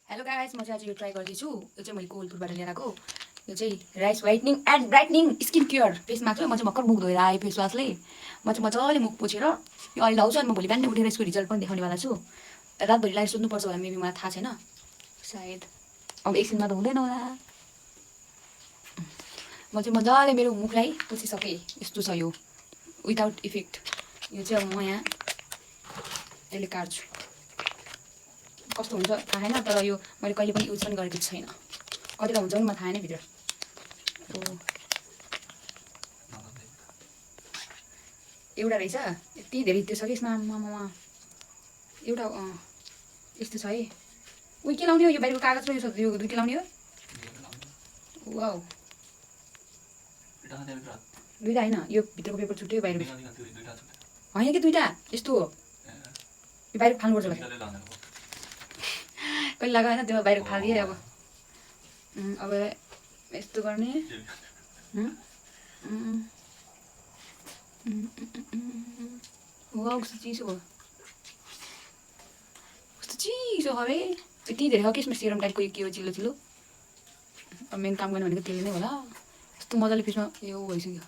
Hello guys, म चाहिँ आज यो ट्राई गर्दैछु। यो चाहिँ मैले कोलपुरबाट लिएर आएको। यो चाहिँ rice whitening and brightening skin care face mask हो। म चाहिँ भर्खर मुख धोएर आएँ फेस वासले। म चाहिँ मजाले मुख पोछेर यो अहिले लाउँछु अनि म भोलि बिहान उठेर यसको रिजल्ट पनि देखाउनेवाला छु। रातभरि लाएर सुत्नुपर्छ होला, मेबी मलाई थाहा छैन, सायद अब एकछिनमा त हुँदैन होला। म चाहिँ मजाले मेरो मुखलाई पोछिसकेँ। यस्तो छ यो विदाउट इफेक्ट। यो चाहिँ अब म यहाँ यसले काट्छु। कस्तो हुन्छ थाहा छैन, तर यो मैले कहिले पनि युज पनि गरेको छैन। कतिवटा हुन्छ पनि मलाई थाहा छैन भित्र। एउटा रहेछ, यति धेरै त्यो छ कि यसमा आमामा एउटा यस्तो छ है। उयो के लाउने हो, यो बाहिरको कागज र यो दुइटै लाउने हो। वाउ, दुइटा होइन, यो भित्रको पेपर छुट्यो, बाहिर होइन कि दुइटा यस्तो हो। यो बाहिर फाल्नुपर्छ होला कहिले लगायो होइन, त्यो बाहिर फालिदिएँ। अब यस्तो गर्ने। वाउ, कस्तो चिसो हो, कस्तो चिसो हो है। यति धेरै हो कि यसमा सेरम टाइपको के हो, चिल्लो चिल्लो। अब मेन काम गर्ने भनेको त्यसले नै होला। यस्तो मजाले फेसमा यो भइसक्यो।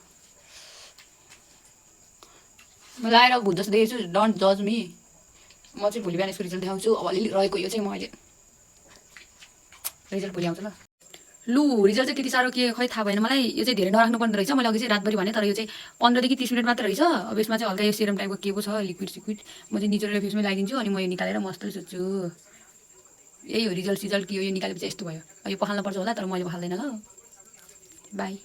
म लाएर भुत जस्तो देखेको छु, डोन्ट जज मी। म चाहिँ भोलि बिहान यसको रिजल्ट देखाउँछु। अब अलिअलि रहेको यो चाहिँ म अहिले रिजल्ट भोलि आउँछ ल। लु, रिजल्ट चाहिँ त्यति साह्रो के खै थाहा भएन मलाई। यो चाहिँ धेरै नराख्नु पर्ने रहेछ। मैले अघि चाहिँ रातभरि भने, तर यो चाहिँ 15 देखि 30 मिनट मात्र रहेछ। अब यसमा चाहिँ हल्का यो सेरम टाइपको के को छ, लिक्विड सिक्विड। म चाहिँ निचोरेर फेसमै लगाइदिन्छु अनि म यो निकालेर मस्तले सुत्छु। यही हो रिजल्ट सिजल्ट कि यो निकालेपछि यस्तो भयो। यो पखाल्नु पर्छ होला, तर मैले पखाल्दैन ल। बाई।